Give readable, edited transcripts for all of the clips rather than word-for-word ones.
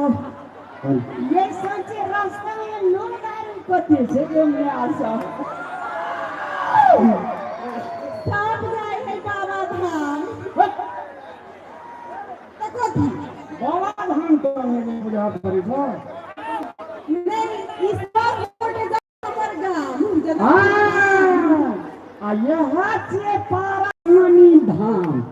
ये सोचे रास्ता में लोग कथी से घूमने आसा सब जाए है बाबा धाम तको थी बाबा धाम तो नहीं बुझा पड़ी था नहीं इस बार छोटे पर गांव हां यहाँ से पारानी धाम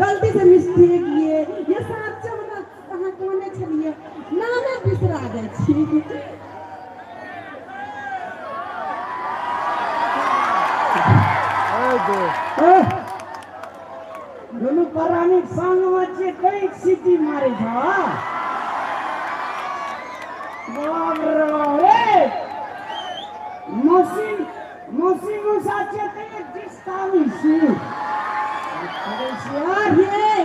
गलती से मिस्टेक ये साथ चलना कहाँ कोने छलिए नाना बिसरा जाय छी दोनों परानी संग में कई सिटी मारे था बाप रे मौसी मुसाचे ते दिस्तावी सी यार ये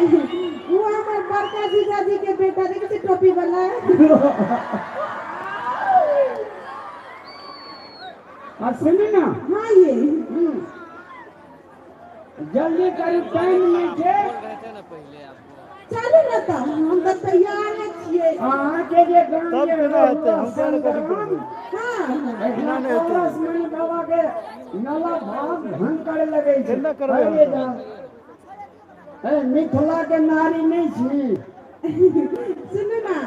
वो हमारे बड़का जीजाजी के बेटा देखे से टोपी वाला है सुनी ना हाँ ये जल्दी करी टाइम नहीं थे चलो ना तो हम तो तैयार हैं छिए हां के जे गांव के रहते हम चल कर हां इतना नहीं होते आसमानी बाबा के नला भाग भंग करे लगे जिंदा करबे जा ए मिथिला के नारी नहीं छी सुनो ना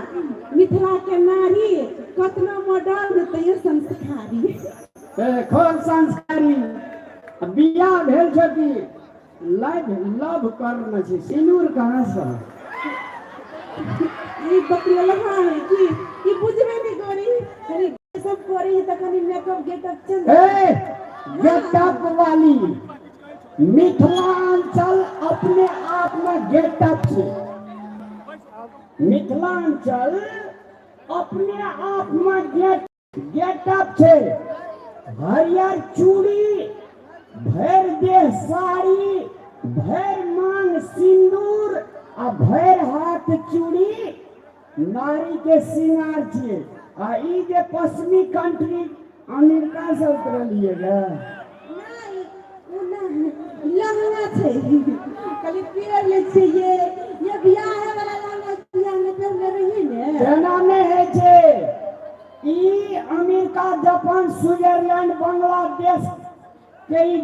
मिथिला के नारी कतना मॉडर्न तय संस्कारी ए खोल संस्कारी बियाह भेल छ कि लव करना छी सिनूर कहां से ये बकरिया लगा है कि ये बुझबे नहीं करी अरे सब करी त कनी मेकअप गेटअप चल ए गेटअप वाली मिथिलांचल अपने आप में गेटअप छे मिथिलांचल अपने आप में गेटअप छे हरियर चूड़ी भर देह साड़ी भर मांग सिंदूर आ भर हाथ चूड़ी नारी के श्रृंगार छे आ ई जे पश्चिमी कंट्री अमेरिका से उतरलिएगा लहंगा छे कली पेड़ ले छे ये बियाह है वाला लहंगा बियाह में पहन रही ने केना में है छे ई अमेरिका जापान स्विट्जरलैंड बांग्लादेश के ई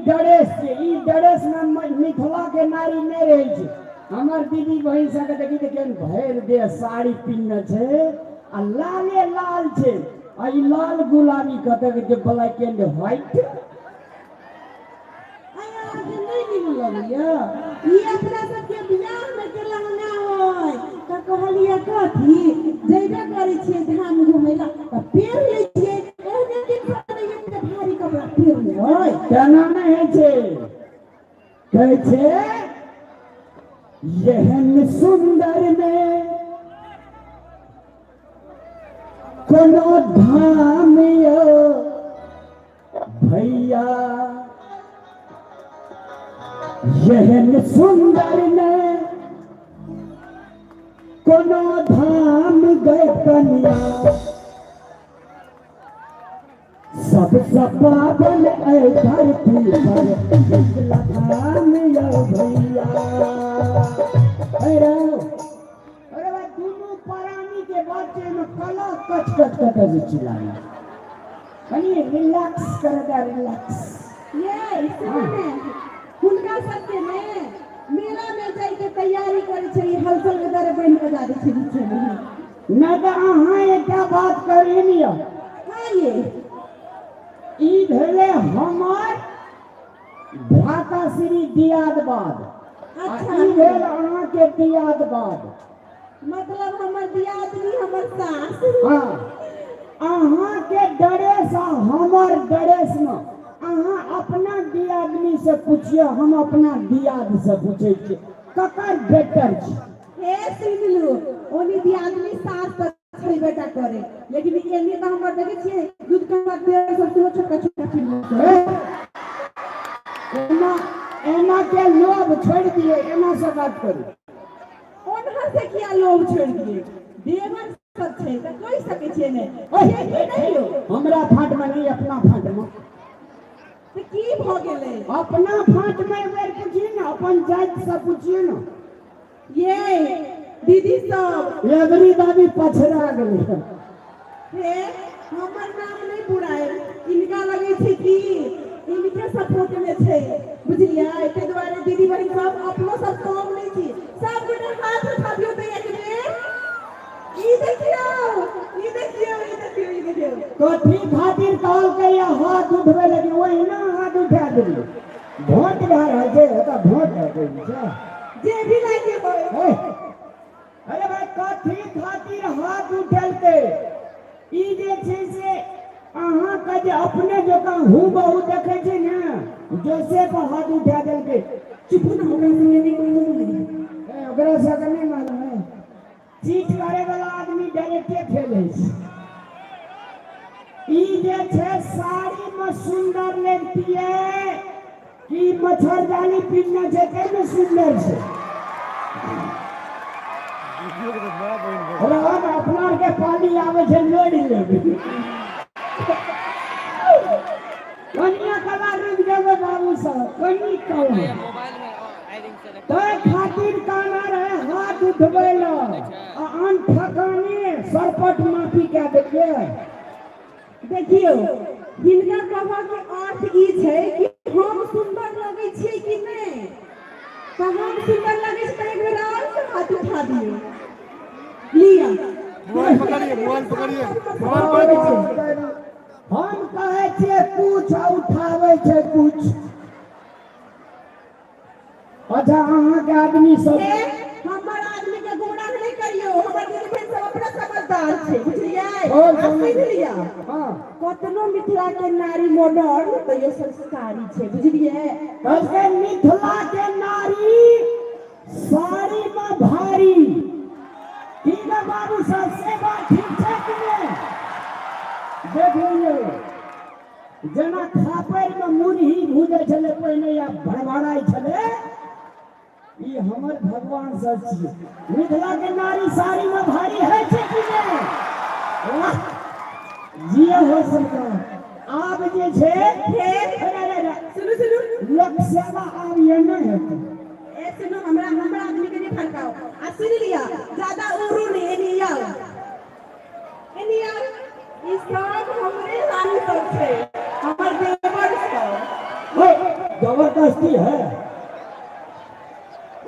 ड्रेस में मिथिला के नारी नहीं रहे छे हमर दीदी बहन सब के देखी भर दे साड़ी पिन्ने छे आ लाले लाल छे आ ई लाल गुलाबी कते के ब्लैक एंड व्हाइट ये अपना सबके बियाह में के लहंगा होय त कहलिए कथी जइबे करै छियै धाम घुमैला त पेड़ ले छियै एहने दिन करैए त भारी कपड़ा पेड़ ले होय केना नहीं है छे कहे छे यहन सुंदर में कोनो धाम यो भैया यहन सुंदर में कोनो धाम गए कन्या सब बादल ऐ धरती पर निकला धाम यो भैया। अरे भाई दोनों प्राणी के बच्चे में कला कच कच कच चिल्लाना। कनी रिलैक्स कर दे, रिलैक्स। ये इसने हुनका सबके में मेला में जाई के तैयारी करे छै, हलचल के दरे बन के जा दे छै बीच में। न तो अहाँ एकटा बात करी लियो। हां ये ई भेले हमर भ्राता श्री दियादबाद। अच्छा ई भेल अहाँ के दियादबाद। मतलब हमर दियादनी हमर सास। हाँ, अहाँ के ड्रेस आ हमर ड्रेस में अहाँ अपना दियादनी से पूछिए, हम अपना दियाद से पूछे छी ककर बेटर छी। हे सिमलू ओनी दियादनी सास पर छै बेटा करे, लेकिन एनी तो हमर देखे छियै दूध का बात दे सब छोटा छोटा फिल्म। एना के लोभ छोड़ दिए, एना से बात करू। ओनहर से किया लोभ छोड़ दिए, देवर सब छै त कोई सके छै ने। ओहे की नहीं हो हमरा फाट में नहीं, अपना फाट में। तो की भ गेलै? अपना फाट में एक बार पूछिए ना, अपन जात से पूछिए ना। ये दीदी सब एवरी दादी पछड़ा गेलै। हे हमर नाम नहीं बुराए, इनका लगे छै कि इनके सपोर्ट में छै, बुझलियै? ते दुआरे दीदी बहिन सब अपनो सब काम नहीं छी, सब गोटे हाथ उठाबियो त एक बेर ई देखियो, ई देखियो, ई देखियो, ई देखियो। कथी खातिर कहल के या हाथ उठबे, लेकिन वही ना हाथ उठा देली। वोट भर है जे त वोट है कोई छै जे भी लागे होय। अरे भाई कथी खातिर हाथ उठेलके? ई जे छै से अहाँ के जे अपने जकां हूबहू देखे छै ने, जैसे पर हाथ उठा देलके। चुप ना हमरा संगे नहीं बोलू। ओकरा से नहीं मालूम है, चीट करे वाला आदमी डायरेक्टे खेले छै। ई जे छै साड़ी में सुंदर लगती है कि मच्छरदानी पीना छै ते में सुंदर छै। हम अपना के पानी आवे छै लोड लेबे। कनिया कला रुक जावे बाबू साहब, कनी कला तय खातिर काना रहे हाथ उठबे ला आ अन ठकाने सरपट माफी कह देलिए। देखियो हिनका कहबा के अर्थ ई छै कि हम सुंदर लगे छियै कि नहीं। तो हम सुंदर लगे छै त एक बेर और से हाथ उठा दियो। लिया मोबाइल पकड़िए, मोबाइल पकड़िए, मोबाइल पकड़िए। हम कहे छिए कुछ उठावे छै कुछ। अच्छा अहाँ के आदमी सब हमर आदमी के गुमराह नहीं करियो, हमर दीदी बहन सब अपना समझदार छै, बुझलियै? और समझ लिया। हां, कतनो मिथिला के नारी मॉडर्न तो ये संस्कारी छै, बुझलियै? कैसे मिथिला के नारी साड़ी में भारी। ठीक है बाबू साहब, से बात ठीक छै कि नहीं? देखिए जना खापर में मुरही भूजे छले पहिने या भड़बड़ाई छले, ई हमर भगवान सब छियै। मिथिला के नारी साड़ी में भारी है छै कि नहीं? वाह जिया हो सरकार। आब जे छै सुनु सुनु लोक सेवा आब ये नहीं हेतै। ए सुनु हमरा आदमी के नहीं फरकाओ। आ सुन लिया ज्यादा उड़ू नहीं, एनी आओ, एनी आओ। ई सब हमरे रानी सब छै, हमर देवर सब। ओए जबरदस्ती है।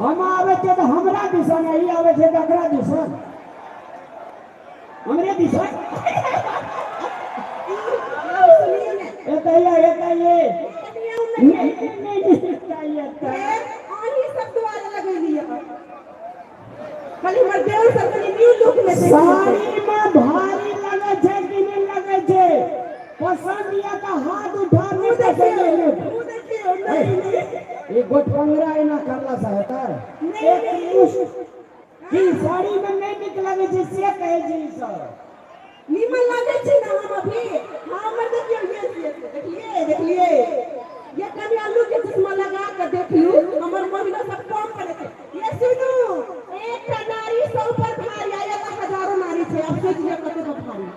हम आवे छै तो हमरा दिसन, ई आवे छै तो एकरा दिसन, हमरे दिसन। सुनिए ने एतैये नहीं चाहिए त आही सब द्वारा लगैलिए खाली हमर देवर सब के न्यू लुक में देखिए। साड़ी में भारी लगे छै कि नहीं लगे छै? पसंद या तो हाथ उठा वो दे। देखिए नहीं ये गोटपंगरा एना करला सा हेता की साड़ी में नहीं निक लगे छै से कहे छै ई सब। नीमन लगे छै ना। हम अभी हमर देखिए ये देखिए ये कभी आलू के चश्मा लगा कर देख लू, हमर महिला सब काम करे छै। ये सुनू एक नारी 100 पर भारी, या हजारों नारी छै, अब सोचिए कते भारी।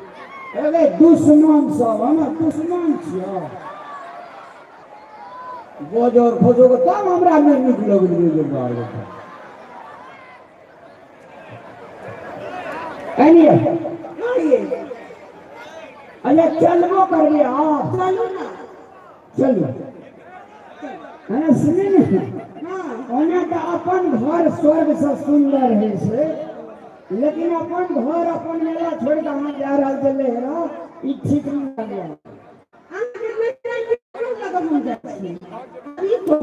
अरे दुश्मन सब हम दुश्मन छियो बोजोर खोजो तब हमरा में निकलो गेलिए बाहर बैठा आइए आइए अरे चलबो करबे आप चलो ना चलो अरे सुने ना हाँ ओना तो अपन घर स्वर्ग से सुंदर है से लेकिन अपन घर अपन मेला छोड़ के हम जा रहा चले रहा ई ठीक नहीं लगे आगे में टाइम लगा मुझे अभी तो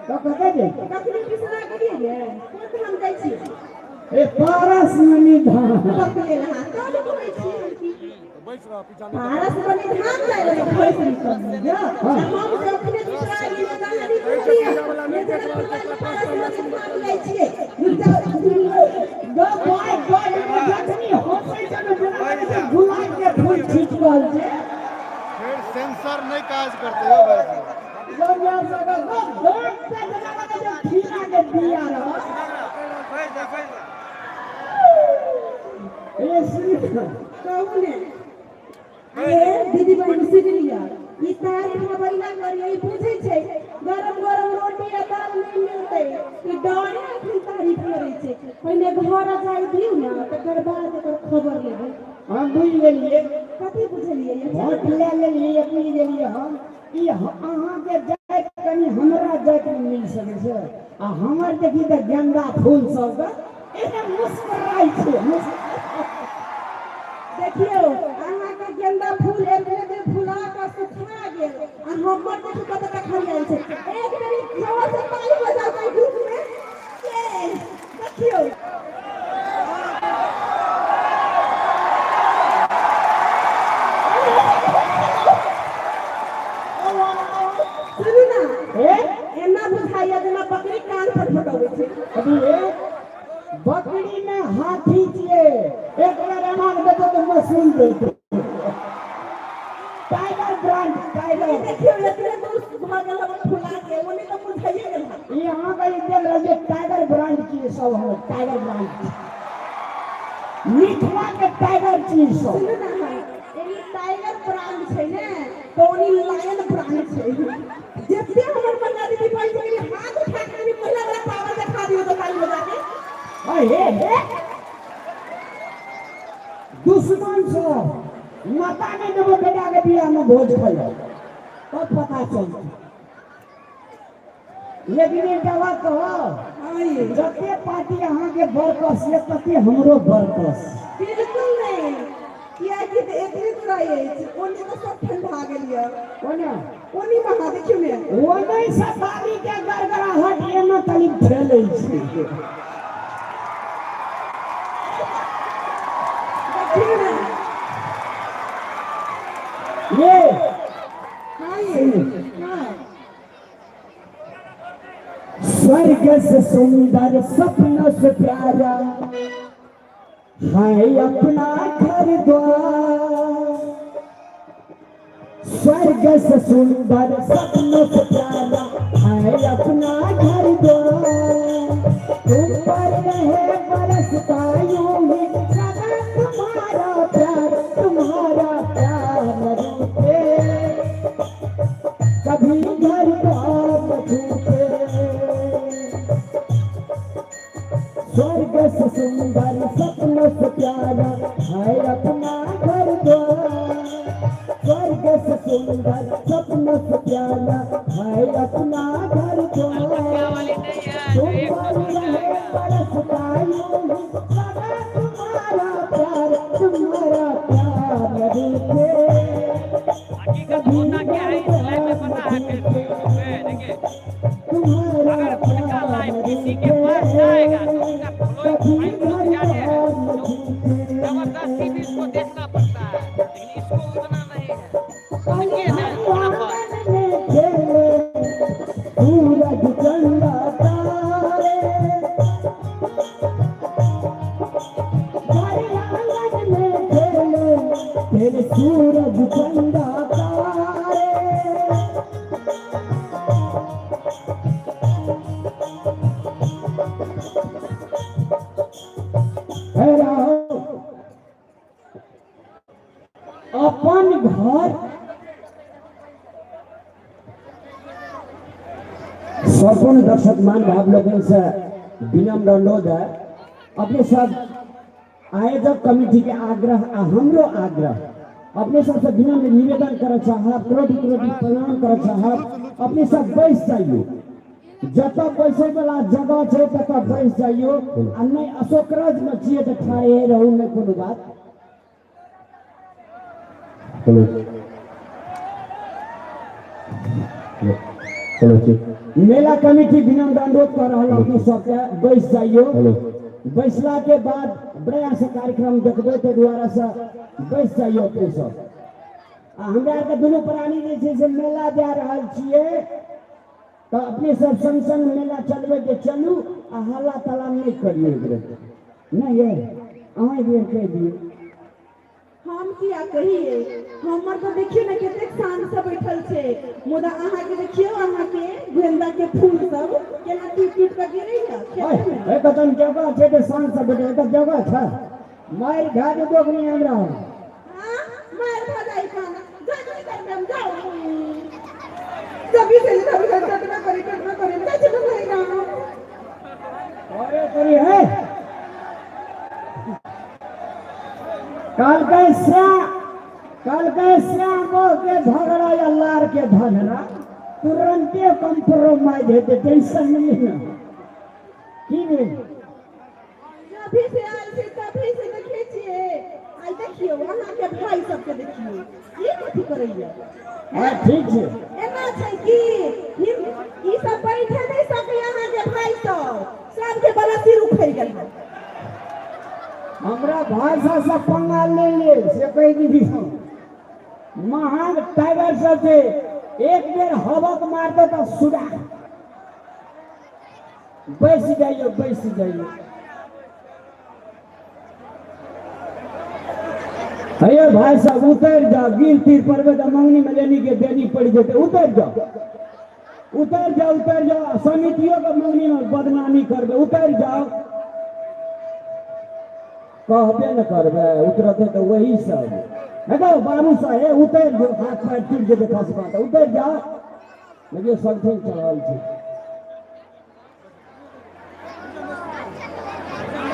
कहते जे कखनी किसना करिए कौन हम जाई छी ए पारस मनी धाम पकड़े रहा तो घूमै छी बैठ रहा पीछा पारस बने धाम जाए रहे भोज निकल जा हम जब अपने दूसरा ये कहानी पूछी ये जरा पारस बने धाम जाई छी दो बॉय जखनी होते चलो गुलाब के फूल खींचल जे फिर सेंसर नहीं काज करते हो भाई जब या सगा दौड़ पे जगह में जब खीरा के दिया रहा ए सुन कौन है ये दीदी बहन सुन लिया ई तारीख में बैला करिए ई पूछे छै गरम गरम रोटी आ दाल नहीं मिलते ई डरे अपनी तारीफ करे छै पहले घर जाई दियो ना तकर बाद एकर खबर लेबै हम बुझ गेलिए कथी बुझलिए वोट ले लेलिए बुझ गेलिए हम ई अहाँ के जात कनी हमरा जात में मिल सके छै आ हमर देखी त गेंदा फूल सब के एने मुस्कुराई छै देखियो अहाँ के गेंदा फूल एक बेर फुला के सुखा गेल आ हमर देखि कत तक हरियल छै एक बेरी जोर से ताली बजा के धूप में ये देखियो सुनी ना एना बुझाइया जेना बकरी कान पर फटबै छै अभी बकरी में हाथी छिए एक बार एमान बेटो तो मशीन दे टाइगर ब्रांड टाइगर देखियो इतने दूर भागल हम फुला के ओने तो बुझाइए गेल यहाँ का देख रहे टाइगर ब्रांड की सब हम टाइगर ब्रांड मिथिला के टाइगर चीज सब सुन ना एनी टाइगर ब्रांड छै ने तो ओनी लायन ब्रांड छै जत्ते हमर बंगा दीदी पाई जे हाथ उठा के पहला वाला पावर दिखा दियो तो ताली बजा के हे दुश्मन सब माता ने जब बेटा के बियाह में भोज खइलो तब पता चलता लेकिन एक बात कहो जते पार्टी अहाँ के बरकस ये तते हमरो बरकस बिल्कुल नहीं किया कि एकरे तोरा ये ओने तो सब ठंडा गेलियो कोना ओनी महा देखियो ने वो नहीं सफारी के गड़गड़ाहट ये में तनी फैलै छै देखियो ने ये हां स्वर्ग से सुंदर सपनों से प्यारा है अपना घर द्वार स्वर्ग से सुंदर सपनों से प्यारा है अपना घर द्वार ऊपर रहे बरसता यूं ही सदा तुम्हारा प्यार रूठे कभी घर द्वार छूटे स्वर्ग से सुंदर सपनों से प्यारा है अपना घर द्वार स्वर्ग से सुंदर सपनों से प्यारा है अपना घर द्वार ऊपर रहे बरसता यूं ही सदा तुम्हारा प्यार रूठे कभी घर द्वार छूटे तुम्हारा प्यार जबरदस्ती भी इसको देखना पड़ता है लेकिन इसको उतना नहीं है समझिए ना थोड़ा बहुत सूरज चंदा तारे हरे आंगन में खेले तेरे सूरज चंदा तारे अपन घर संपूर्ण दर्शक मान भाव लोगों से विनम्र अनुरोध है अपने सब आयोजक कमिटी के आग्रह आ हमरो आग्रह अपने सबसे विनम्र निवेदन करे चाहब कोटि कोटि प्रणाम करे चाहब अपने सब बैस जाइयो जत बैसे वाला जगह छे तत बैस जाइयो आ नहीं अशोकराज में छिए त ठाए रहू नहीं कोनो बात। मेला कमिटी विनम्र अनुरोध कर रहा अपने सबके बैस जाइयो बैसला के बाद बड़ा से कार्यक्रम देखबे के द्वारा से बैस जाइयो अपने सब आ हमरा के दुनू प्राणी जे छै से मेला जा रहल छिए तो अपने सब संग संग मेला चलबे के चलू आ हल्ला तल्ला नहीं करियो नहीं ये अहाँ बेर कह दिए हम किया कहिए हमर तो देखियो ना कतेक शांत से बैठल छे मुदा अहाँ के देखियो अहाँ के गेंदा के फूल सब केना टूट टूट के गिरै है ए कतन जगह छे ते शांत से बैठे त जगह छ मार घाट दोगनी हमरा हां मार खा जाई खाना जल्दी कर हम जाओ जब से तभी कटना करे कैसे तो नहीं जानो अरे करी है कल के श्याम के झगड़ा या लार के झगड़ा तुरंते कंप्रोमाइज होते टेंशन नहीं है की नहीं जब से आए थे तभी से देखे छिए आई देखियो वहां के भाई सब के देखियो ये कथि करैया हां ठीक है एना छै कि ई सब बैठे नहीं सके यहां के भाई सब के बड़ा सिर उखड़ गेल हमरा भाषा से पंगा ले से कह दी महान टाइगर से एक बेर हवक मार दो तो सुधा बैस जाइए अरे भाई साहब उतर जाओ गिर तीर पड़वे तो मंगनी में लेनी के देनी पड़ जाते उतर जाओ समितियों का मंगनी में बदनामी करबे उतर जाओ कहबे न करबे उतरते तो वही सब देखो बाबू साहेब उतर जो हाथ पैर टूट जेते फंस बात उतर जाओ देखिए सब ठीक चल छै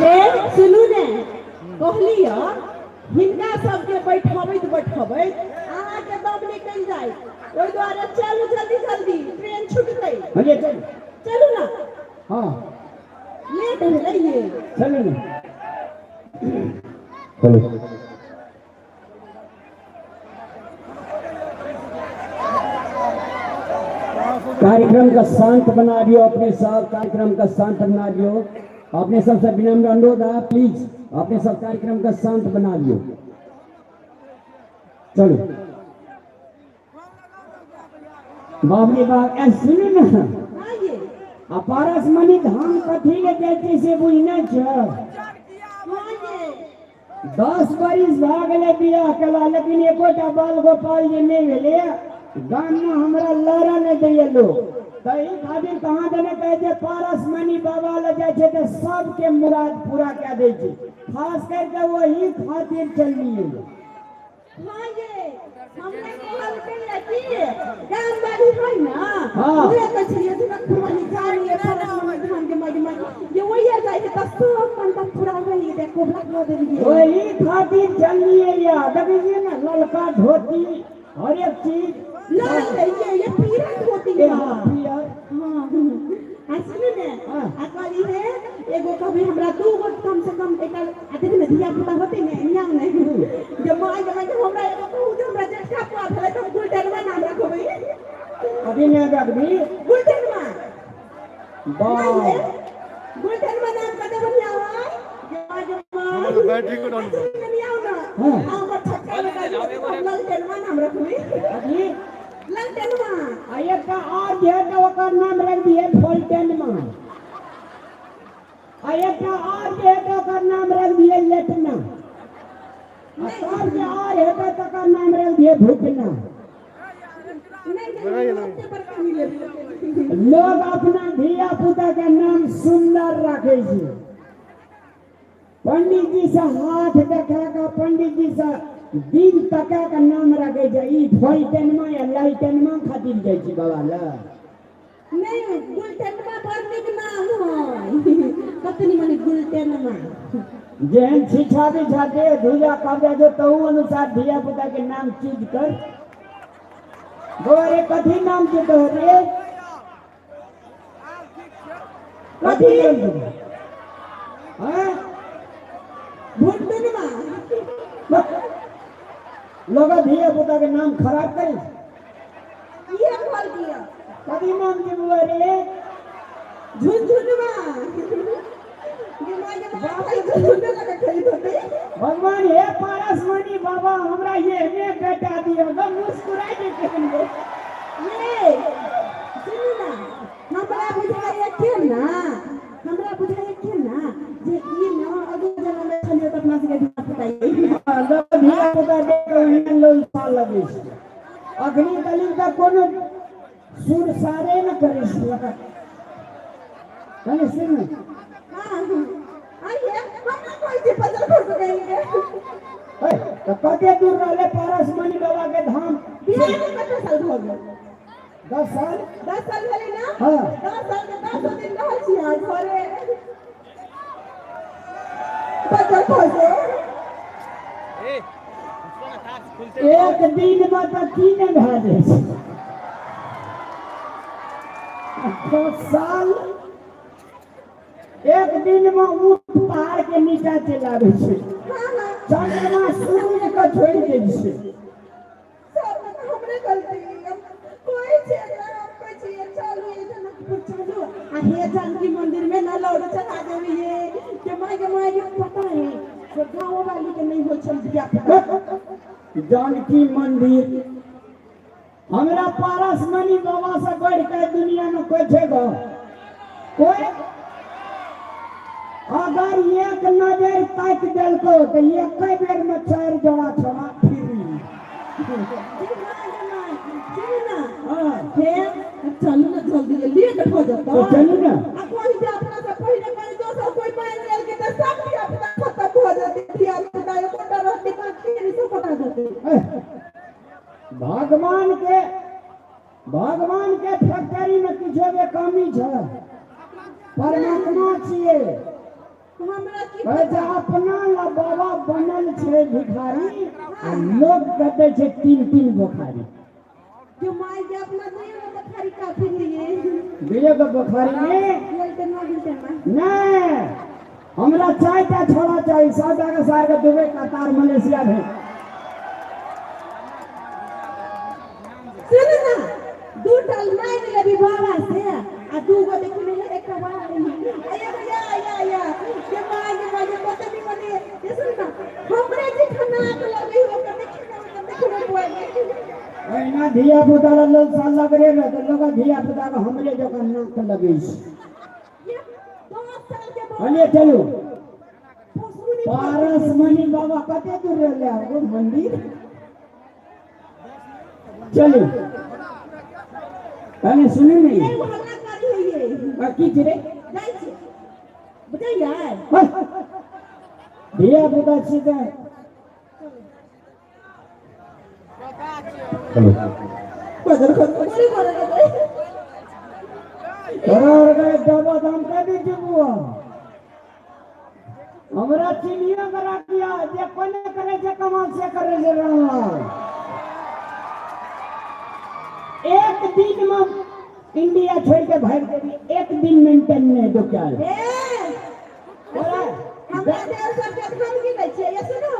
ए सुनू ने कहलियो हिनका सबके बैठबैत अहाँ के दम निकल जाए ओइ द्वारे चलू जल्दी ट्रेन छूटतै हजे चल चलू ना हां लेट हो रही चलो ना चलो कार्यक्रम का शांत बना दियो अपने सब कार्यक्रम का शांत बना दियो अपने सबसे विनम्र अनुरोध है प्लीज अपने सब कार्यक्रम का शांत बना दियो चलो बाबरी बाग सुनी ना आइए अपारस मणि धाम कथी ले जाय से बुझने छ आइए 10 बरिस भ गेले बियाह केला लेकिन एकोटा बाल गोपाल जी नहीं भेले गाम में हमरा लड़ा नहीं दैये लोग तई खातिर कहां देने कहे जे पारस मणि बाबा ले जाय छे त सबके मुराद पूरा कय दै छै खास करके वही खातिर चलिए आइए हमने कहल के कि गाम बाड़ी है ना हाँ। उहे कछिए तुरंत वाली जानिए परम धान के मग ये वही जाय है त सब मन पूरा होई देखो लग देलिए वही खातिर चलिए या देखिए ना ललका धोती हर एक चीज ये पीरन होती है हां सुन ने हाँ। अकली है एगो कभी हमरा दू गो कम से कम एक आते में धिया पुता होते ने नियम नहीं जब माय जब हमरा एगो कहू जे हमरा जेठा पुआ भेले तो गुलटनवा नाम रखबै अभी नहीं रखबी गुलटनवा वाह गुलटनवा नाम कते बढ़िया है जमा बैटरी को डाल दो नहीं आओ ना हाँ। हमर छक्का लगा गुलटनवा नाम रखबै अभी ललटनवा आये का और जे तो ओकर नाम रख दिए फोल्टेन में आये का और जे तो ओकर नाम रख दिए लेटना और जे और है तो ओकर नाम रख दिए भूखना लोग अपना धिया पुता के नाम सुंदर रखे छै पंडित जी से हाथ देखा का पंडित जी से दिन तका का नाम रखे छै ई फॉल्टेनमा या लाइटेनमा खातिर जाइ छी बाबा ला नहीं गुलटेनमा बड़ नीक नाम है कतनी मनी गुलटेनमा जेहन शिक्षा भी छाते धुजा कब्जा जो तहु अनुसार धिया पुता के नाम चूज कर गोरे कथी नाम के तो रे कथी हां गुलटेनमा लोग धिया पुता के नाम खराब करे ये बोल दिया कथी नाम के बुआ रे झुनझुनमा दिमाग में बात झुनझुना का खेल होते भगवान हे पारसमणि बाबा हमरा ये ने बेटा दियो ग मुस्कुराए के कहेंगे ये सुनो ना हमरा बुझाए के ना जे ई ना अगले जन्म में चलियो त अपना से धिया पुताई लोग धिया पुता के उन्हें लोग साल लगे अग्नि कलिंग का कोनो सुर सारे न करे लगा कने सुन हां आइए हम कोई भी पजल कर सकेंगे तो कते दूर रहले पारसमणि बाबा के धाम बियाह में कितना साल हो गए 10 साल 10 साल भेले ना हाँ। 10 साल के 10 दिन रहल छी आज घरे पजल खोजे ए उसको ना खास खुलते एक दिन में तो की ने भा जाय छै 10 साल एक दिन में ऊंट पहाड़ के नीचा चलावे छै हां चंद्रमा सूर्य के छोड़ दे छै सब हमरे गलती कोई छेड़ा कोई छे चालू ये जनक चालू आ हे जानकी मंदिर में ना लौट चला देवी ये के माय के पता है तो गांव वाली के नहीं हो छल दिया पता जानकी मंदिर हमरा पारसमणि बाबा से बढ़ के दुनिया में कोई छै गो कोई अगर एक नजर ताक देलको तो एक बेर में 4 जोड़ा छोड़ा फिरी हां हे चलू ना जल्दी ले के हो जाता तो चलू ना आ कोई भी अपना से पहले कर दो सब कोई मान लेल के तो सब भी अपना खत्म हो जाती थी आप बताओ कोटा रहती बाकी नहीं सब पता देते भगवान के फैक्ट्री में किछो के कमी छै परमात्मा छिए हमरा की कहै अपना ला बाबा बनल छै भिखारी आ लोग कहते छै 3 बुखारी जो माय के अपना नहीं होता खारी काफी लिए बिले के बुखारी में बोलते ना नहीं हमरा 4टा छोड़ा चाहिए 7 का सार के दुबई कतार मलेशिया में सुन ना दू टल मांग लेबी बाबा से आ दू गो देखि ले एक बार या के मांगे पता नहीं मने ये सुन ना हमरे जे खाना के लगे हो के देखने बोले एना धिया पुता लोग साल लग रे तो लोग धिया पुता के हमरे जगह नाक लगे छै ये 2 साल के बाद हले चलू पशुनी पारसमणि बाबा कते दूर रहले वो मंदिर चलू कने सुनी ये नहीं हल्ला करी है ये की करे जाई छै बताइए धिया पुता सीधा बदल खत बोली बोले और गए दबा दाम कर दी बुआ हमरा चिनिया करा दिया जे कोने करे जे कमाल से करे जे रहा एक दिन में इंडिया छोड़ के भाग देवी एक दिन मेंटेन नहीं दो क्या हमरा देर सब के हम की दै छै ये सुनो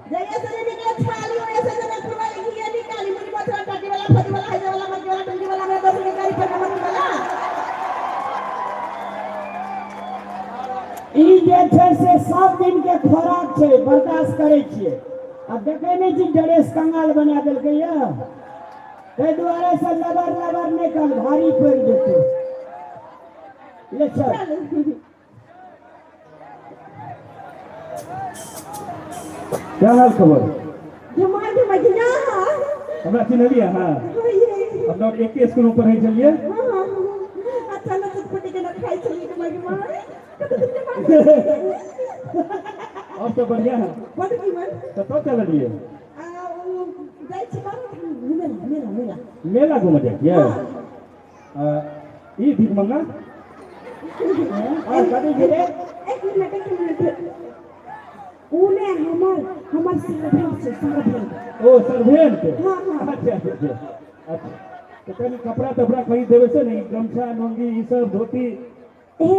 जइया से निकले खाली होए से जने खुरवाई ये निकाली मुनी बचरा टाटी वाला फटी वाला हाइजे वाला मत वाला टंकी वाला में 10 के गाड़ी पर मत वाला ई जे छै से सब दिन के खुराक छै बर्दाश्त करे छिए अब देखे नहीं छी ड्रेस कंगाल बना देल के या ते दुआरे से लबर निकल भारी पड़ जेते ले चल क्या हाल खबर जमाई मजना हमरा चिन्हलिए हां ये हम लोग एक ही स्कूल में पढ़े चलिए अच्छा ना चटपटी के ना खाई चली के मगे मारे अब तो बढ़िया है बड़ की मन तो चल रही है छी बाबू मेला मेला मेला मेला घूम जाइए ई भीख मंगा कभी गिरे एक मिनट उने हमर सर्वेंट से सर्वेंट ओ सर्वेंट हाँ, हाँ। अच्छा तो कहीं कपड़ा तपड़ा खरीद देवे से नहीं गमछा लुंगी ये सब धोती हे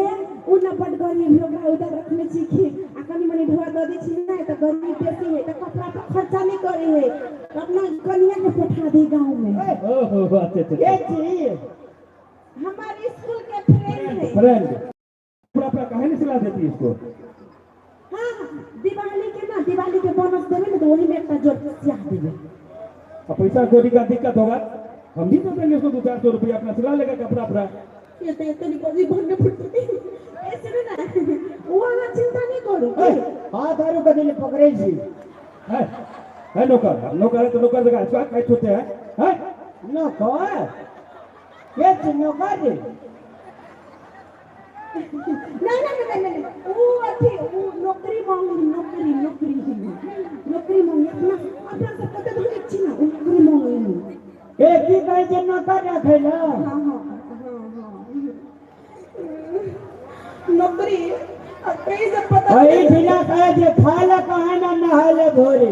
उना बड गरीब लोग उधर रखने छी कि आ कनी मनी ढोआ द दी छी ना तो गरीब बेसी है तो कपड़ा पर खर्चा नहीं करे है अपना कन्या के पठा दे गांव में ओहो अच्छा ये चीज हमारे स्कूल के फ्रेंड है फ्रेंड पूरा पूरा कहानी सुना देती इसको हाँ दिवाली के बोनस देवे ना तो वही में एक जोड़ सिया देवे अब पैसा कोई का दिक्कत होगा हम भी तो देंगे उसको 200-400 रुपया अपना सिला लेगा कपड़ा अपना ये तो इतनी कोई भरने फुटती ऐसे ना वो वाला चिंता नहीं करो हाथ आरू कभी ने पकड़े छी है नौकर अब नौकर है तो नौकर देगा स्वाद खाई छूटे है नौकर ये चीज नौकर रे नहीं वो अच्छी वो नौकरी मांगी अपना सब पता तो अच्छी ना नौकरी मांगी एक ही कहे जे नौकर रखे ना हाँ नौकरी कहीं से पता वही बिना कहे जे खाला कहे ना नहाले भोरे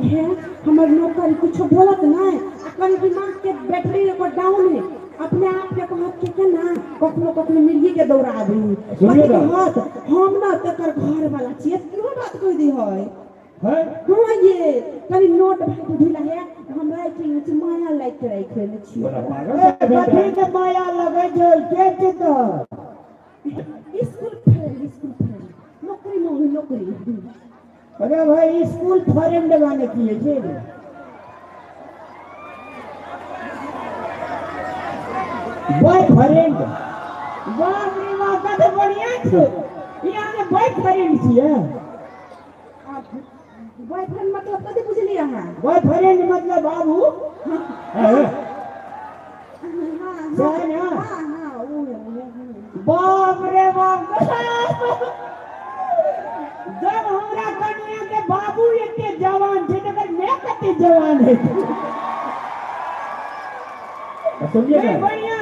है हमार नौकरी कुछ बोलत ना अपन दिमाग के बैटरी को डाउन है अपने आप के कहत के ना कखनो मिर्गी के दौड़ा दी सुनिए ना। हाथ हम ना तकर घर वाला छिए क्यों बात कह दी है है हाँ ये कभी नोट भाग ढीला है हम राइटिंग में माया लाइक के रख ले छी बड़ा पागल है कथी के माया लगे जो के चित स्कूल फ्रेंड नौकरी अरे भाई स्कूल फ्रेंड बने किए छे बॉयफ्रेंड बाप रे बाप कते बढ़िया छो यहाँ के बॉयफ्रेंड छिए बॉयफ्रेंड मतलब कथी बुझलिए अहाँ बॉयफ्रेंड मतलब बाबू जान हाँ वो बाप रे बाप जब हमरा कन्या के बाबू एते जवान छे तकर मैं कते जवान है सुनिए नहीं ना बढ़िया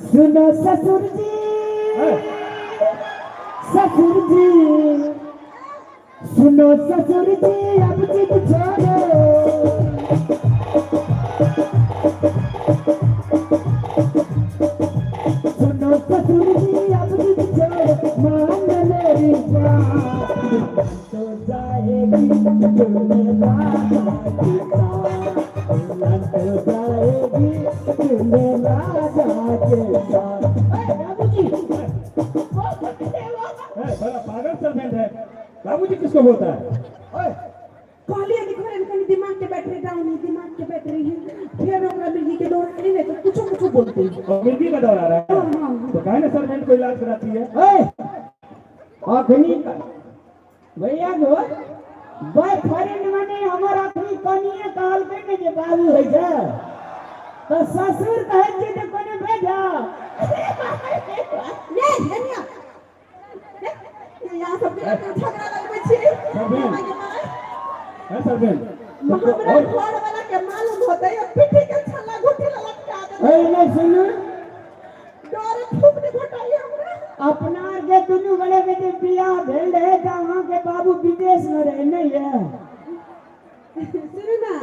सुनो ससुर जी सुनो ससुर जी अब जिद छोड़ो सुनो ससुर जी अब जिद छोड़ो मान मेरी बात तो जाएगी तुम्हें राजा की साथ तो जाएगी तुम्हें राजा के साथ बाबूजी बड़ा पागल सर्वेंट है बाबूजी किसको बोलता है कहलिए दिखो इनका दिमाग के बैटरी डाउन है दिमाग के बैटरी है फिर ओकरा मिर्गी के दौड़ करी नहीं तो कुछ बोलते हैं और मिर्गी का दौर आ रहा है हाँ। तो काहे ना सर्वेंट को इलाज कराती है अखनी भैया गो बॉयफ्रेंड माने हमर अखनी कनिए कहल के ने जे बाबू है जा तो ससुर कहे जे ने कोने भेजा ये धनिया यहाँ सब झगड़ा लगबै छी है सर्वेंट हमरा घर वाला के मालूम होता है पिठी के छल्ला घुटी लटका दे ए नहीं सुन डर फूक दे घटाई हमरा अपना के दुनु गले में जे बियाह भेल है त वहां के बाबू विदेश में रहे नहीं है सुनो ना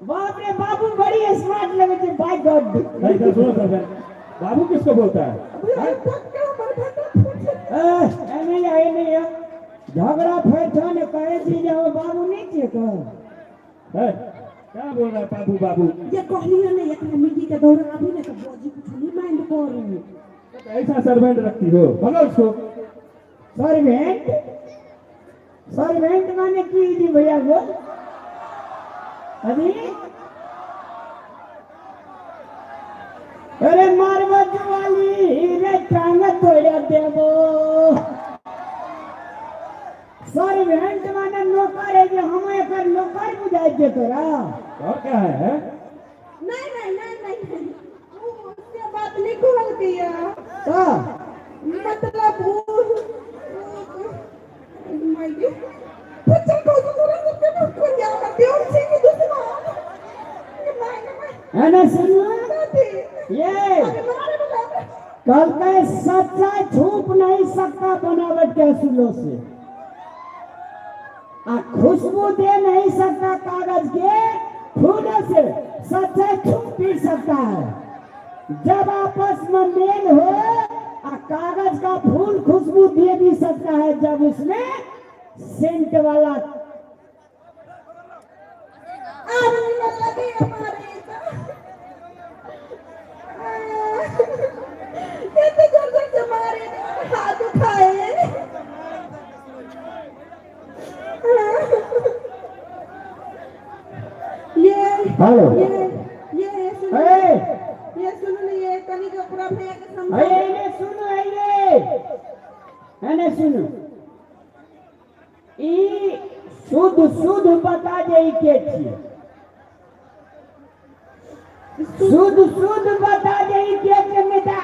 बाप रे बाबू बड़ी स्मार्ट लगे थे बाय गॉड नहीं तो सुनो सर्वेंट बाबू किसको बोलता है पक्का बरखा नहीं है झगड़ा फैठा ने कहे छी जे वो बाबू नहीं छे का है क्या बोल रहा है बाबू बाबू ये कहलिए नहीं एकरा मिर्गी के दौड़ अभी नहीं तो बोजी कुछ नहीं माइंड करू ऐसा सर्वेंट रखती हो भगाओ उसको सर्वेंट माने की जी भैया वो अभी अरे मारवत वाली रे टांग तोड़ देबो सर्वेंट माने नौकर है जे हम एकर नौकर बुझाई दे तोरा और क्या है नहीं वो उससे बात नहीं खोल दिया का मतलब वो माय गॉड कुछ को है ना सुनो ये कल के सच्चाई छुप नहीं सकता बनावट के असूलों से, खुशबू दे नहीं सकता कागज के फूलों से, सच्चाई छुप भी सकता है। जब आपस में मेल हो कागज का फूल खुशबू दे भी सकता है, जब उसमें सेंट वाला हाथ उठाए हेलो ये सुनो ये कनी का पूरा फेंक समझो ये सुनो है सुनो ई शुद्ध बता दे के छिए, शुद्ध बता दे के मेटा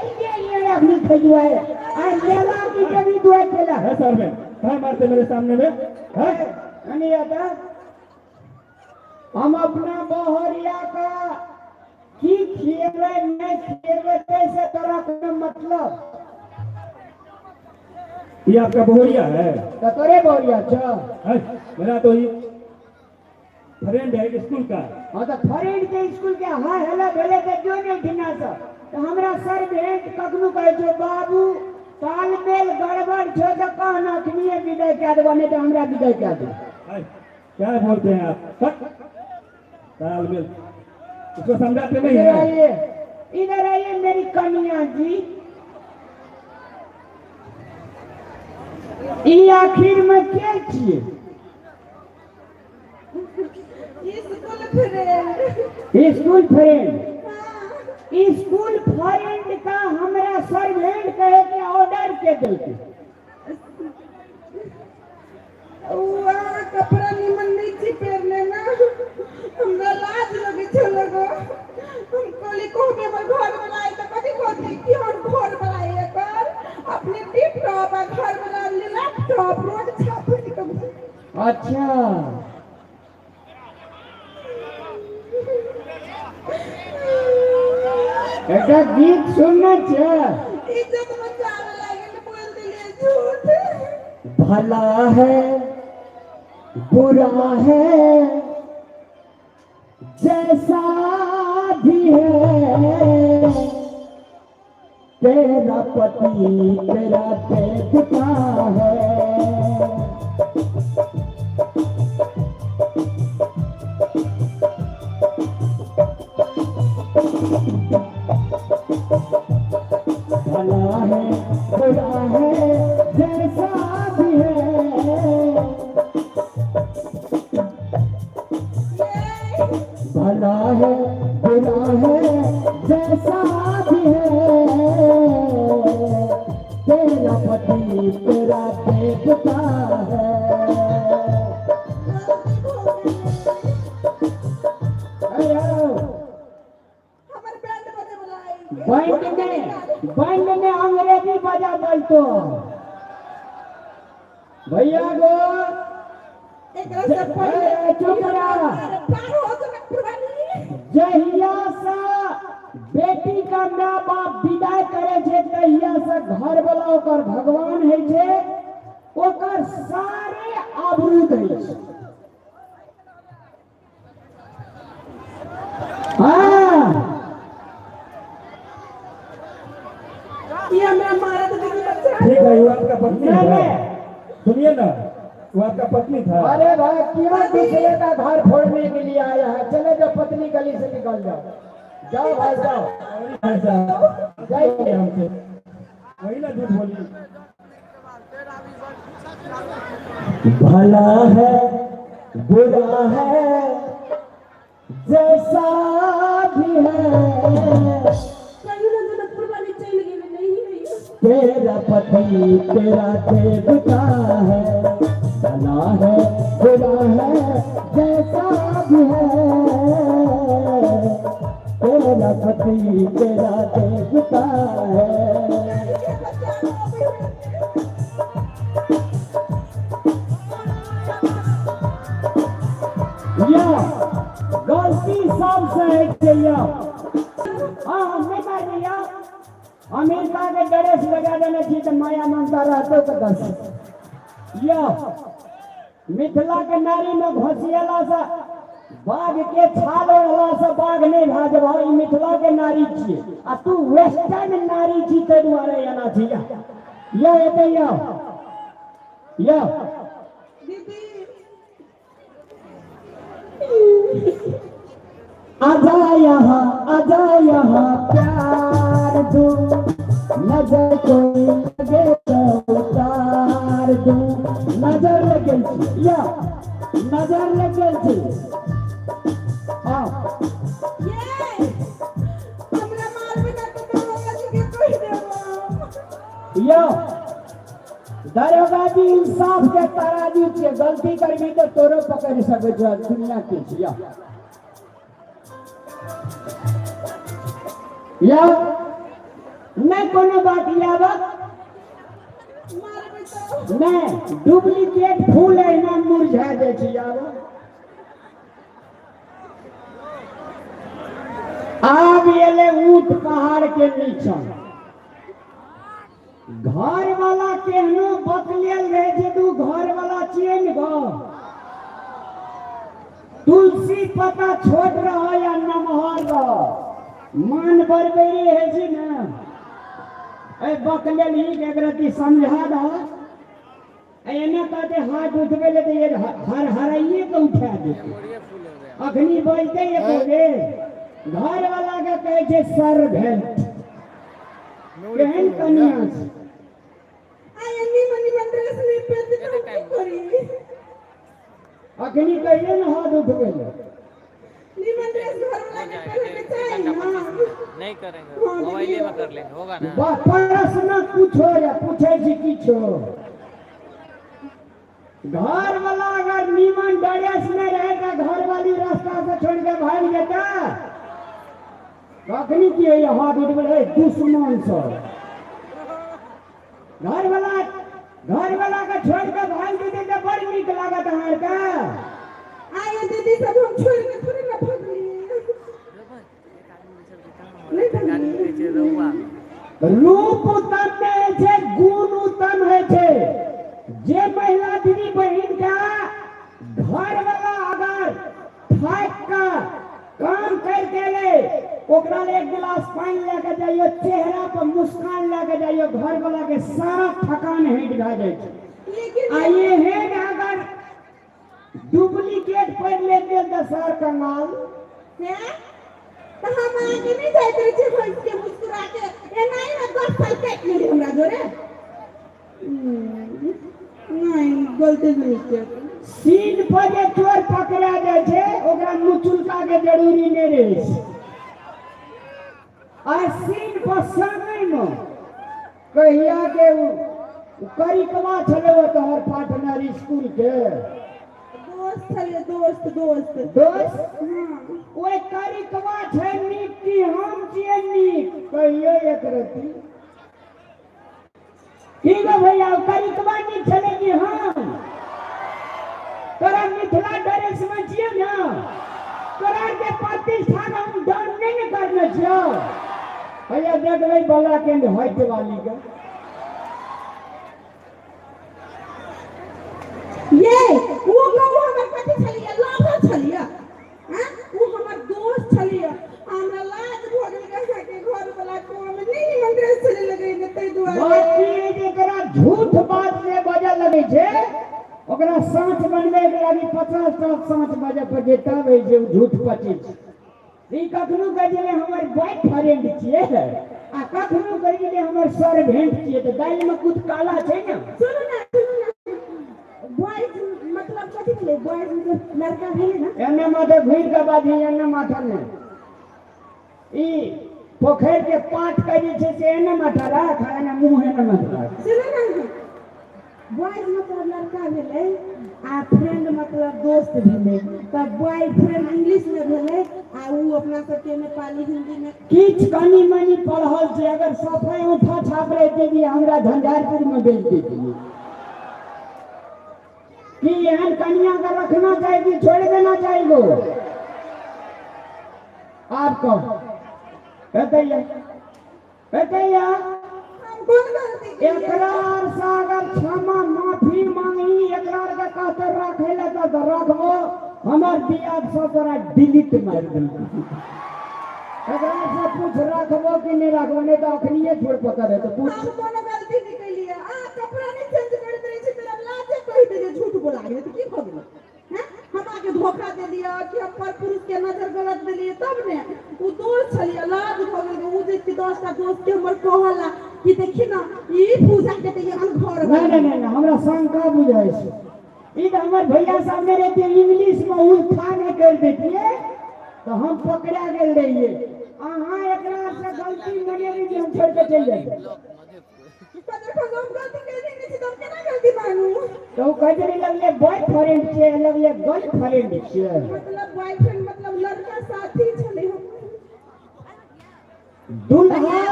ये अपनी खजुआ है और लेला की कभी दुआ चला है सर में कहाँ मारते मेरे सामने में है? नहीं आता। हम अपना बहरिया का की खेवे नहीं खेवे कैसे तरह का मतलब ये आपका बोरिया है? तोरे बहरिया है? मेरा तो ये फ्रेंड है स्कूल का। हाँ तो फ्रेंड के स्कूल के हाँ हेलो भेले के जो नहीं ठिना सब तो हमरा सर भेंट कखनु कहे जो बाबू तालमेल गड़बड़ छो तो कहना अखनिए विदाई क्या देबा नहीं तो हमरा विदाई क्या दे। क्या बोलते हैं आप? तालमेल उसको समझाते नहीं है। इधर आइए मेरी कन्या जी, ये आखिर में क्या छिए? स्कूल फ्रेंड स्कूल फ्रेंड का हमरा सर्वेंट कहे के ऑर्डर के देते कपड़ा निमन नहीं थी पहनने ना, हमरा लाज लगे चलो गो हम कोली को के हमर घर बनाए तो कभी कोती कि हम घर बनाए कर अपने टिप टॉप घर बना ले लैपटॉप रोड छापे के। अच्छा ऐसा गीत सुनना चाहिए। इज्जत बचाने लगे बोल दिए झूठ। भला है बुरा है जैसा भी है, तेरा पति तेरा देवता है। भला है बुरा है जैसा भी है, भला है बुरा है जैसा भी है, तेरा पति तेरा देवता है। बैंड में अंग्रेजी बजा बोलतो भैया गो चुप रहा। जहिया से बेटी का माँ बाप विदाई करे छे तहिया से घर वाला ओकर भगवान है छे, ओकर सारे आबरू दै छे। हाँ ये मैं मारा तो देखिए बच्चा ठीक है, वो आपका पत्नी था। सुनिए ना, वो आपका पत्नी था। अरे भाई क्यों दूसरे का घर फोड़ने के लिए आया है? चले जाओ पत्नी गली से निकल जाओ, जाओ भाई जाओ। जाइए हमसे वही ना झूठ बोली। भला है बुरा है जैसा भी है, तेरा पति तेरा देवता है। भला है बुरा है जैसा भी है, तेरा पति तेरा देवता है। या गलती सबसे है चाहिए। हाँ नहीं कर दिया अमेरिका के ड्रेस लगा देने चाहिए तो माया ममता रहते तो दस यो मिथिला के नारी में घोसियाला से बाघ के छाल ओढ़ला से बाघ नहीं भाग भाई मिथिला के नारी छिए आ तू वेस्टर्न नारी छी ते दुआरे आना छिए यो एते यो दीदी आजा यहाँ प्यार दूं नजर कोई लगे तो उतार दूं नजर लगे या नजर लगे हाँ ये हमरा मार बिना तो दरोगा जी के कोई देबो या दरोगा जी इंसाफ के तराजू छे गलती करबी तो तोरो पकड़ सके जो दुनिया के छिया या नहीं कोनो बात याद मार बिना नहीं डुप्लीकेट फूल है ना मुरझा जाए छी याद आब एले ऊंट पहाड़ के नीचा घर वाला केहनो बकलियल रहे जे तू घर वाला चेन गो तुलसी पत्ता छोट रहा या नमहर रहा मान बरबेरी है जी ना ए बकलियल ही एकरती समझा दा एने कहते हाथ उठबे ले तो ये हर हराइए के उठा दे अखनी बोलते ये बोले घर वाला के कहे छे सर भेल केहन कन्या छै आई मनी ड्रेस में पेट तो करी अखनी कहिए ना हाथ उठबे ले निमन ड्रेस घर वाला के पहले के चाहिए नहीं करेंगे मोबाइल में कर लेंगे होगा ना प्रश्न पूछो या पूछे छी किछो घर वाला अगर नीमन ड्रेस में रहे तो घर वाली रास्ता से छोड़ के भाग जाता कखनी की है हाथ उठबे दुश्मन सब घर वाला का छोड़ के भाग देते तो बड़ नीक लागत हमारे का आए दीदी सब हम छोड़ के थोड़ी ना भाग लिए नहीं रूप उत्तम है छे गुण उत्तम है छे जे महिला दीदी बहन का घर वाला अगर ठाक का काम कर देले ओकरा ले एक गिलास पानी लेके जाइयो चेहरा पर मुस्कान लेके जाइयो घर वाला के सारा थकान हट जाए छे लेकिन आइए है अगर डुप्लीकेट पर लेते तो सर कंगाल क्या तो हम आगे नहीं जाते रहे हंस के मुस्कुरा के ए नहीं ना 10 साल काट ले हमरा जोरे नहीं गलती नहीं किया सीन पर जे चोर पकड़ा जाए छे ओकरा मुचुलका के जरूरी नहीं रहे छे आ सीन पर समय में कहिया के करिकवा छले तोहर पार्टनर स्कूल के दोस्त छले दोस्त दोस्त ओए करिकवा छै नीक की हम छियै नीक कहियो एक रति की गो भैया करिकवा नीक छले कि हम तोरा मिथिला ड्रेस में छियै ना तोरा के प्रतिष्ठा हम डाउन नहीं करने छियै भैया देख ले बला के हाइट वाली के ये वो हमर कथि छलिया लाभा छलिया हां वो हमर दोस्त छलिया हमरा लाज भ गेल कहा के घर वाला को हम नहीं ड्रेस चले लगे ने तै दुआरे बात की जेकरा झूठ बात से बजे लगे छे ओकरा साँच बनबे के लागी 50 टक साँच बजे पर देता है जे झूठ पची ई कखनो कह जे हमर बॉयफ्रेंड छियै आ कखनो कह जे हमर सर्वेंट छियै त दाल में कुछ काला छै ना सुनो ना बॉयज मतलब कथि भेलै बॉयज लड़का भेलै ना एने माथे घुर के बाजी एने माथा में ई पोखर के पाट के जे छै से एने माथा राख एने मुंह एने माथा सुनो ना बॉयज मतलब लड़का भेलै आ फ्रेंड मतलब दोस्त भेलै तब बॉयफ्रेंड इंग्लिश में भेलै आ उ अपना सबके नेपाली हिंदी में किछ कनी मनी पढ़ल छै अगर सफाई उठा छाप रहते भी हमरा झंझारपुर में बेच देती कि एहन कन्या का रखना चाहिए छोड़ देना चाहिए आपको बताइए बताइए हम कौन गलती किए? एकरार से अगर क्षमा माफी मांगी एकरार के कहते रखे ले तो रखबो हमार बियाह से तोरा डिलीट मार देल एकरार से पूछ रखबो कि नहीं रखबो नहीं तो अखनिए छोड़ पता रहे तो पूछ हम कौन गलती नहीं कैलिए? कपड़ा नहीं चेंज करत रही छी तेरा लाजे कहि दे जे झूठ बोला गेल त की भ गेल? हैं हम आके धोखा दे दिया कि हम पर पुरुष के नजर गलत देलिए तब ने उ दोस्त छलिए लाज भ गेल उ जे कि 10 टा दोस्त के हमर कहला कि देखी ना ई पूजा के ते हम घर नहीं हमरा शंका बुझाई छै ई तो हमर भैया सामने रहते इंग्लिश में उल्था नहीं कर देतिए तो हम पकड़ा गेल रहिए अहाँ एकरा से गलती मनेली जे हम छोड़ के चल जाए देखो हम गलती कैली नहीं छी, तो हम केना गलती मानू? तो कहते लगले बॉयफ्रेंड छे लगले गर्लफ्रेंड छे मतलब बॉयफ्रेंड मतलब लड़का साथी छले हम। दुल्हा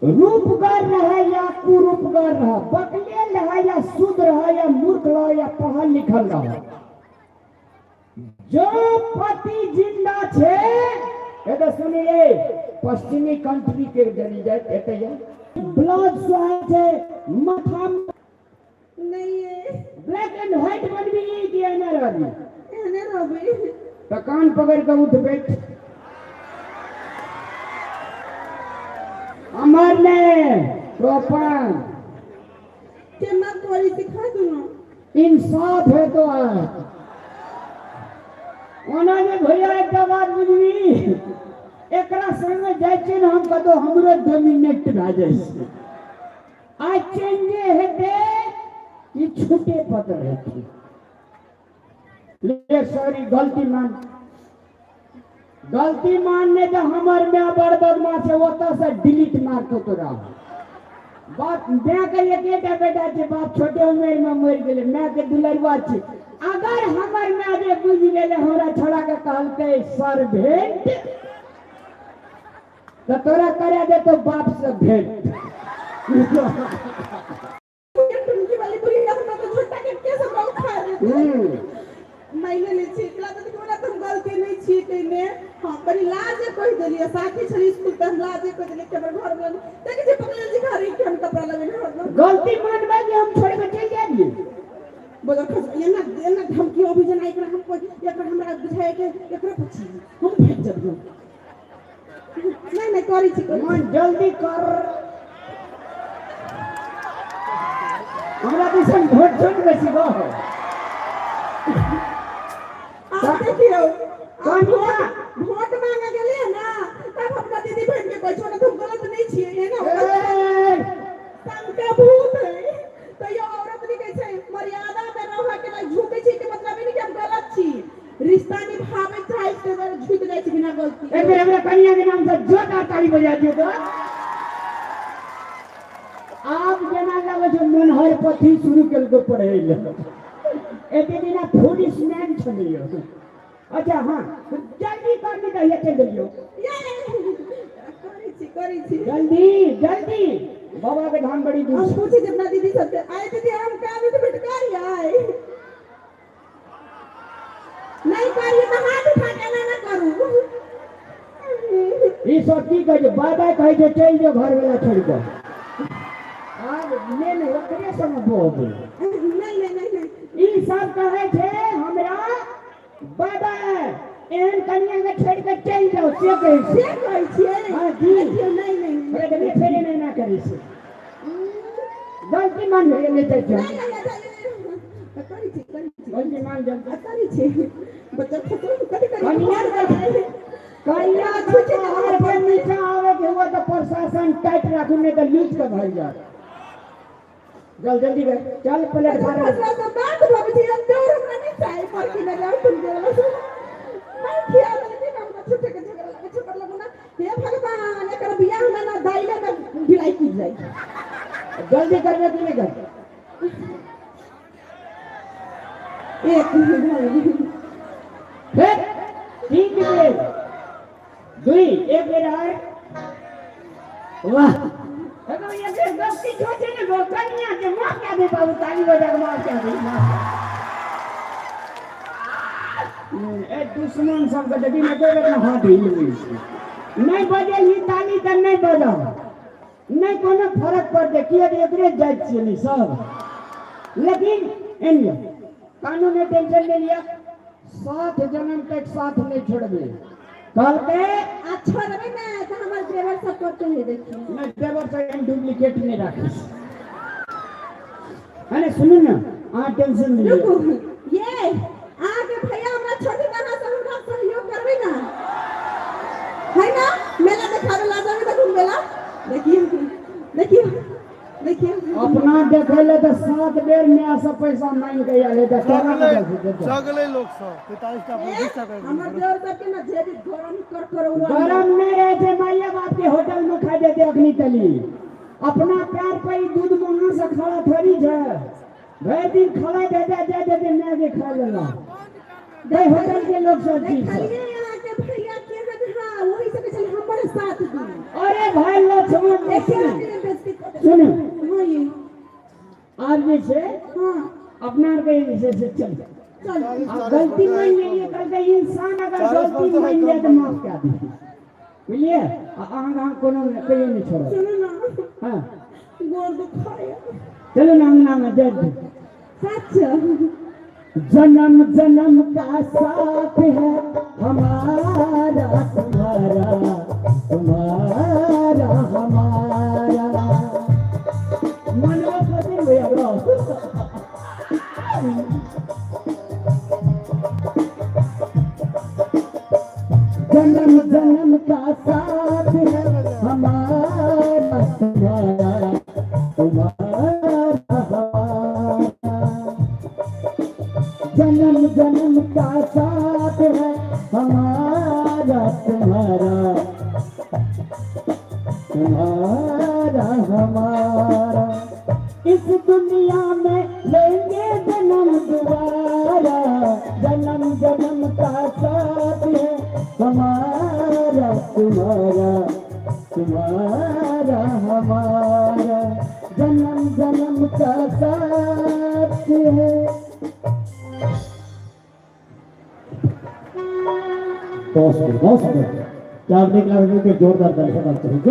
रूपगर रहे या कुरूपगर रहे बकलेल रहे या शुद्ध रहे या मूर्ख रहे या पढ़ल लिखल रहे जो पति जिंदा छे ये तो सुनिए पश्चिमी कंट्री के जनी जाए एते ब्लड स्वाइन छे माथा नहीं है ब्लैक एंड व्हाइट बनबी कि एने रहबी एने रहबे तो कान पकड़ के उठ बैठ अमर ने प्रोपन केना तोरी सिखा दूं ना? इंसाफ है तो ओना जे भैया एक बात बुझबी एकरा संगे जाय छै हम कतो हमरो डोमिनेट भ जाय छै आ चेंजे हेते ई छूटे पतर हेते ले सॉरी गलती मानने तो हमर में बड़ बदमाश है ओता से डिलीट मार के तोरा बात मैं के एकेटा बेटा छे बाप छोटे उम्र में मर गेले मैं के दुलरवा छी अगर हमर में जे बुझ गेले हमरा छोड़ा के कहलके सर्वेंट तो तोरा करे दे तो बाप से भेंट तुमकी वाली बुरी हम तो छोटा के कैसे बहुत खा रहे मैंने ले छी इकला तो कोना तुम गलती नहीं छी कइने हां बड़ी लाजे कहि देलिए साथी छली स्कूल पे लाजे कहि देलिए के हमर घर में देखे जे पकड़ल जी घर के हम कपड़ा लगे घर में गलती मानबे जे हम छोड़ के चल जाइए बोलो एना धमकी अभी जना एकरा हम कोई एकरा हमरा बुझाए के एकरा पूछी हम भेज जब नहीं करी छी मन जल्दी कर हमरा दिसन भोट छोड़ बेसी गो आप देखियो कनिया वोट मांगे गेलिए ना तब अपना दीदी बहन के कोई छोड़ा तुम गलत नहीं छिए ये ना संका भूत है तो ये औरत भी कैसे मर्यादा में रह के ना झुके छी के मतलब नहीं कि हम गलत छी रिश्ता निभावे चाहे से झुक जाए छी बिना गलती एक बेर हमरा कनिया के नाम से जोरदार ताली बजा दियो तो आप जना लगे जो मनहर पथी शुरू केल को पढ़े ले एते दिना पुलिस मैन छलियो अच्छा हां जल्दी करनी कहिए चल लियो करी छी जल्दी बाबा के धाम बड़ी दूर हम पूछे जब ना दीदी सब आए थे हम काम में भटकारी आए नहीं करिए तो हाथ उठा के ना करूं ई सब की कहे बाबा कहे जे चल जो घर वाला छोड़ के आज मेन ओकरे संग बोब नहीं ई सब कहे छे हमरा बाबा एहन कन्या के छोड़ के चल जाओ से कहे छिए हां जी नहीं अरे कभी फेरे नहीं करी से गलती मान ले ले जा करी छी गलती मान जा करी छी बच्चा खतरे कभी कन्या छूटे हमारे पर नीचे आवे के हुआ तो प्रशासन टाइट रखने का लूट के भर जा जल्दी कर चल प्लेट खा फसला तो बात भाभी जी हम दूर हमरा नहीं चाहे पर की ना तुम दे मैं किया मैंने काम का छूटे के झगड़ा लगे छपर लगो ना हे भगवान एकर बियाह में ना दाइले में ढिलाई की जाए जल्दी करने के लिए कर एक फिर ठीक है दुई एक बेर है वाह अगर ये फिर गलती छोटे ने गो कन्या के मां क्या दे बाबू ताली बजा के मां क्या दे ए दुश्मन सब के देखी न कोई ना हाथ हिल गई नहीं बजे ही ताली त नहीं बजा नहीं कोनो फर्क पड़ दे किए एकरे जात छिए नहीं सब लेकिन एनियो कानून ने टेंशन ले लिया 7 जन्म तक साथ नहीं छोड़बे कल के अच्छा रहे ना तो हमारे ड्राइवर सब करते हैं देखिए मैं ड्राइवर से डुप्लीकेट नहीं रखी अरे सुनो ना आ टेंशन नहीं रुको लिया ये आगे भैया हमरा छोड़ के ना तो हमरा सहयोग करबे ना है ना मेला देखावे ला जावे तो घूमेला देखिए देखिए देखिए अपना देखे ले तो 7 बेर में ऐसा पैसा मांग के आले तो सगले लोग सब 45 टा 25 टा हमर देवर करके ना जेदी गरम कर हुआ गरम नहीं रहे थे माइया बाप के होटल में खा देते अग्नि तली अपना पैर पे ही दूध मुंह से खड़ा थोड़ी है वह दिन खड़ा दे मैं भी खा लेना दे होटल के लोग सब चीज देखिए यहाँ के भैया के हां वही से चल हमारे साथ दी अरे भाई लक्ष्मण देखिए सुनो हां ये आज जैसे हां अपना के जैसे चल चल गलती नहीं है ये करके इंसान अगर गलती नहीं है तो माफ कर दे बुझलिए आहाँ कोनो कहियो नहीं छोड़ो सुनो ना हां गोर दुखाया चलो नाम में दे दे सच जन्म जन्म का साथ है हमारा तुम्हारा तुम्हारा हमारा मनवा पति भैया जन्म जन्म का साथ है हमारा तुम्हारा तुम्हारा हमारा जन्म जन्म का साथ है हमारा तुम्हारा तुम्हारा हमारा इस दुनिया में लेंगे जन्म दोबारा जन्म जन्म का साथ है हमारा तुम्हारा तुम्हारा हमारा जन्म जन्म का साथ है बहुत सुंदर क्या आपने जोरदार दर्शक